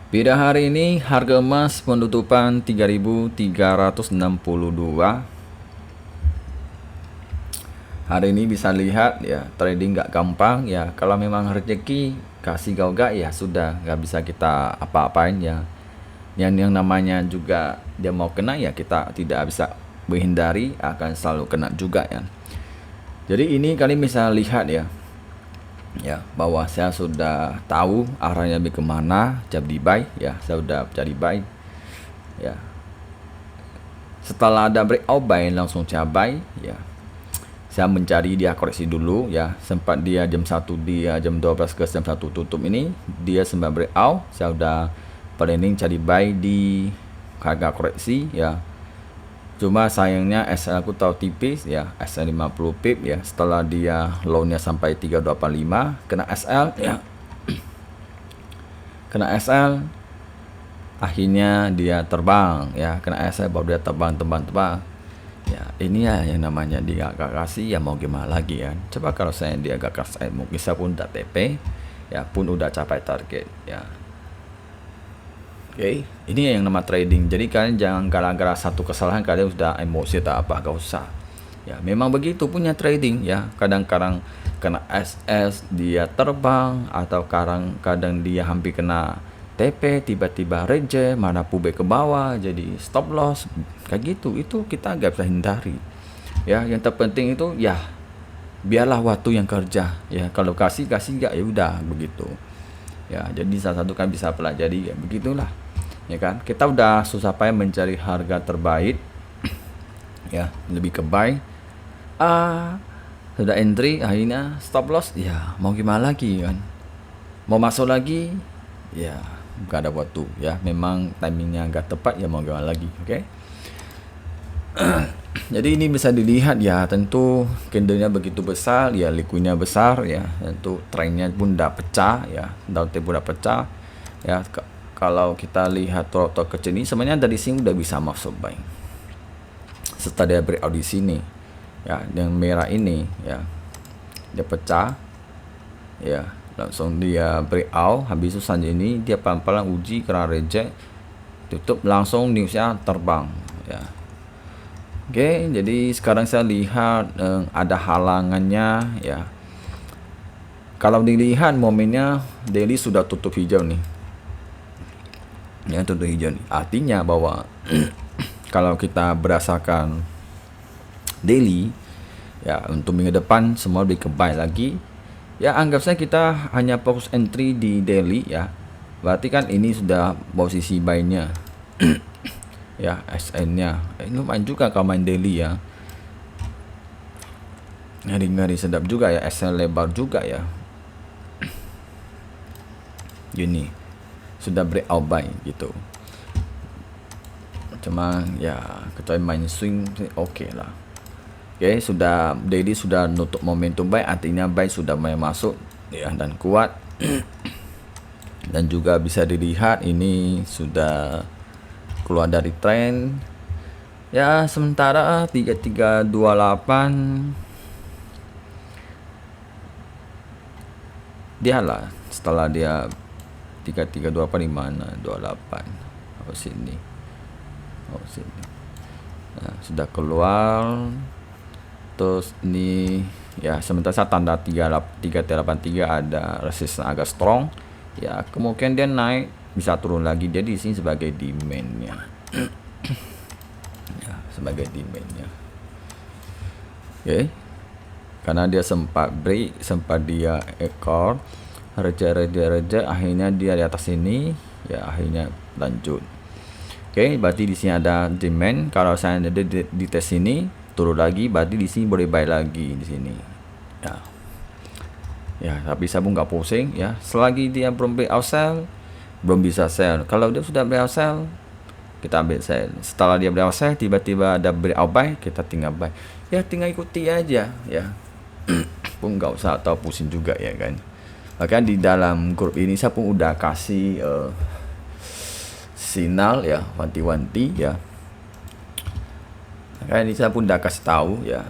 Pada hari ini harga emas penutupan 3.362. Hari ini bisa lihat ya, trading nggak gampang ya. Kalau memang rezeki kasih gak ya sudah, nggak bisa kita apa-apain ya. Yang namanya juga dia mau kena ya, kita tidak bisa menghindari, akan selalu kena juga ya. Jadi ini kalian bisa lihat ya, bahwa saya sudah tahu arahnya lebih kemana, jadi buy ya, saya sudah jadi buy ya. Setelah ada breakout buy langsung saya buy ya. Saya mencari dia koreksi dulu ya, sempat dia jam 1, dia jam 12 ke jam 1 tutup ini dia sempat breakout, saya udah planning cari buy di harga koreksi ya. Cuma sayangnya SL aku tahu tipis ya, SL 50 pip ya. Setelah dia low-nya sampai 385, kena SL ya. Kena SL, akhirnya dia terbang ya, kena SL baru dia terbang. Ya, ini ya yang namanya dia agak kasih ya, mau gimana lagi kan. Coba kalau saya dia agak kasih, mungkin saya pun udah TP ya, pun udah capai target ya. Oke, ini yang nama trading. Jadi kalian jangan gara-gara satu kesalahan kalian sudah emosi atau apa, gak usah. Ya, memang begitu punya trading ya. Kadang-kadang kena SS dia terbang, atau kadang dia hampir kena TP, tiba-tiba reject, mana pullback ke bawah, jadi stop loss kayak gitu. Itu kita gak bisa hindari. Ya, yang terpenting itu ya biarlah waktu yang kerja ya. Kalau kasih gak ya udah begitu. Ya, jadi salah satu kan bisa pelajari ya, begitulah. Ya kan, kita udah susah payah mencari harga terbaik ya, lebih ke buy, sudah entry akhirnya stop loss ya, mau gimana lagi kan, mau masuk lagi ya gak ada waktu ya, memang timingnya gak tepat ya, mau gimana lagi. Oke. Jadi ini bisa dilihat ya, tentu candlenya begitu besar ya, liquidnya besar ya, tentu trennya pun udah pecah ya, downtrend pun udah pecah ya. Kalau kita lihat trot kecil ini sebenarnya dari sini udah bisa masuk buy. Setelah dia breakout di sini ya, yang merah ini ya, dia pecah ya, langsung dia breakout, habis itu saja ini dia pelan-pelan uji kena reject, tutup langsung newsnya terbang ya. Oke, jadi sekarang saya lihat ada halangannya ya. Kalau dilihat momennya daily sudah tutup hijau nih ya, tutup hijau nih, artinya bahwa kalau kita berdasarkan daily ya, untuk minggu depan semua lebih ke buy lagi ya. Anggap saja kita hanya fokus entry di daily ya, berarti kan ini sudah posisi buy nya ya, SN nya lumayan juga kalau main daily ya, ngeri sedap juga ya, SN lebar juga ya. Gini sudah breakout buy gitu, cuma ya kecuali main swing oke lah. Oke, sudah daily sudah nutup momentum buy, artinya buy sudah mulai masuk ya, dan kuat. Dan juga bisa dilihat ini sudah keluar dari tren ya, sementara 3328 dia lah, setelah dia 3328 di mana 28 sini nah, sudah keluar. Terus ini ya, sementara saya tanda 3383 ada resistance agak strong ya, kemungkinan dia naik bisa turun lagi, dia di sini sebagai demandnya ya, sebagai demandnya. Oke, karena dia sempat break, sempat dia ekor reja, akhirnya dia di atas ini ya, akhirnya lanjut. Oke, berarti di sini ada demand. Kalau saya ada di tes ini turun lagi, berarti di sini boleh buy lagi di sini ya. Ya, tapi saya pun nggak pusing ya, selagi dia belum breakout sell, belum bisa sell. Kalau dia sudah breakout sell, kita ambil sell. Setelah dia breakout sell, tiba-tiba ada breakout buy, kita tinggal buy ya, tinggal ikuti aja ya. Pun nggak usah tahu pusing juga ya kan. Bahkan di dalam grup ini saya pun udah kasih sinyal ya, wanti-wanti ya. Makanya ini saya pun udah kasih tahu ya.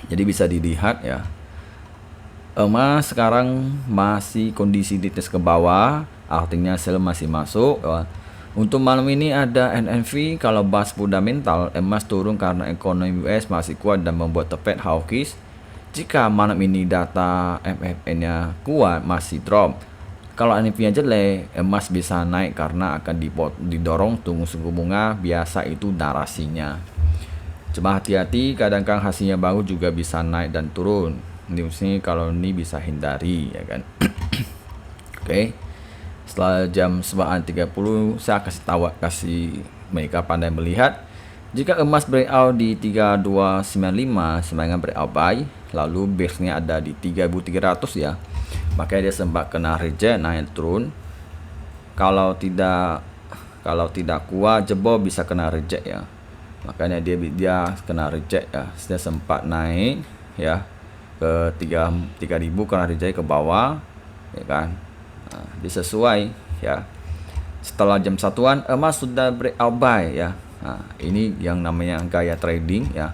Jadi bisa dilihat ya, emas sekarang masih kondisi di tes ke bawah, artinya sell masih masuk ya. Untuk malam ini ada NNV. Kalau bahas fundamental, emas turun karena ekonomi US masih kuat dan membuat The Fed hawkish. Jika malam ini data MFN-nya kuat, masih drop. Kalau NNV-nya jelek, emas bisa naik karena akan didorong tunggu suku bunga. Biasa itu narasinya. Cuma hati-hati, kadang-kadang hasilnya bagus juga bisa naik dan turun. Ini kalau ini bisa hindari ya kan. Oke. Setelah jam 9.30 saya kasih mereka pandai melihat. Jika emas breakout di 3295 sebagai breakout buy, lalu base-nya ada di 3300 ya. Makanya dia sempat kena reject naik turun. Kalau tidak kuat jebol bisa kena reject ya. Makanya dia kena reject ya. Dia sempat naik ya ke 3000 kena reject ke bawah ya kan. Nah, sesuai ya. Setelah jam satuan emas sudah breakout buy ya. Nah, ini yang namanya gaya trading ya.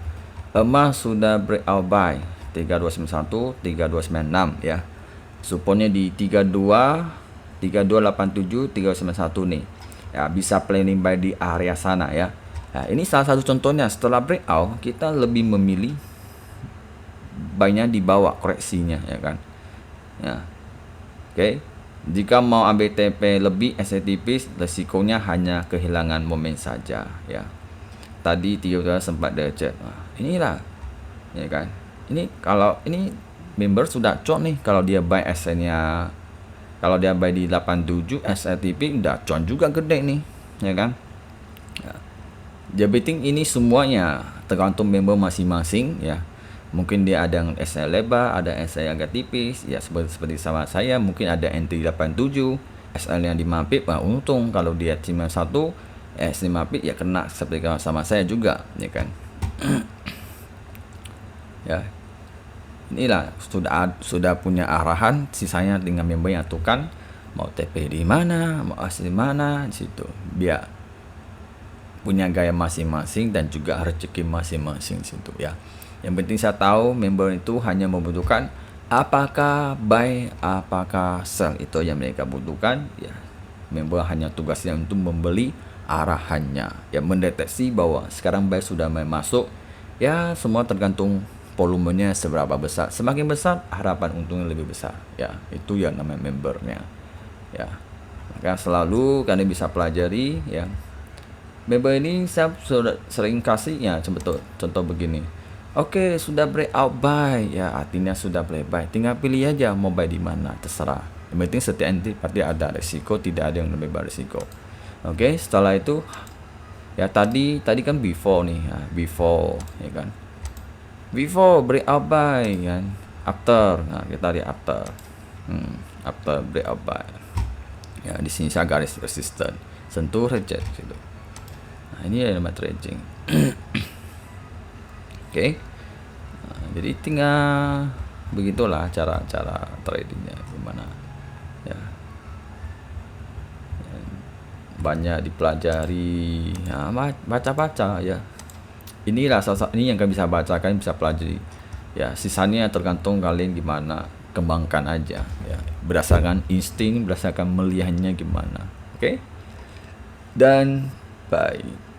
Emas sudah breakout buy 3291 3296 ya. Supportnya di 3287 391 nih ya. Bisa planning buy di area sana ya. Nah, ini salah satu contohnya. Setelah breakout kita lebih memilih buy-nya di bawah koreksinya ya kan ya. Oke. Jika mau ambil TP lebih SE tipis, resikonya hanya kehilangan momen saja ya. Tadi 3 sempat reject. Inilah ya kan. Ini kalau ini member sudah con nih, kalau dia buy SE-nya, kalau dia buy di 87 SE tipis udah con juga gede nih ya kan. Ya. Jadi ini semuanya tergantung member masing-masing ya. Mungkin dia ada yang SE lebar, ada SE agak tipis ya, seperti sama saya. Mungkin ada entry 87 SL yang 5 pip, untung. Kalau dia cuma 1 S5 pip ya kena seperti sama saya juga ya kan. Ya, inilah sudah punya arahan. Sisanya dengan member yang tukan mau TP di mana, mau asli di mana, di situ. Biar punya gaya masing-masing dan juga rezeki masing-masing situ ya. Yang penting saya tahu member itu hanya membutuhkan apakah buy, apakah sell, itu yang mereka butuhkan ya. Member hanya tugasnya untuk membeli arahannya ya, mendeteksi bahwa sekarang buy sudah masuk ya. Semua tergantung volumenya seberapa besar. Semakin besar harapan untungnya lebih besar ya. Itu yang namanya membernya ya. Maka selalu kalian bisa pelajari ya. Member ini saya sudah sering kasih ya, contoh begini. Oke, sudah breakout buy ya, artinya sudah buy. Tinggal pilih aja mau buy di mana, terserah. Yang penting setiap entry pasti ada resiko, tidak ada yang lebih berisiko. Oke, setelah itu ya tadi kan before nih ya, before ya kan. Before breakout buy kan, after. Nah, kita lihat after. After breakout buy. Ya, di sini saya garis resistance, sentuh reject gitu. Nah, ini yang namanya trading. Oke. Nah, jadi tinggal begitulah cara tradingnya gimana ya. Banyak dipelajari ya, baca ya. Inilah ini yang kalian bisa bacakan, bisa pelajari ya. Sisanya tergantung kalian gimana kembangkan aja ya, berdasarkan insting, berdasarkan melihatnya gimana. Oke. Dan bye.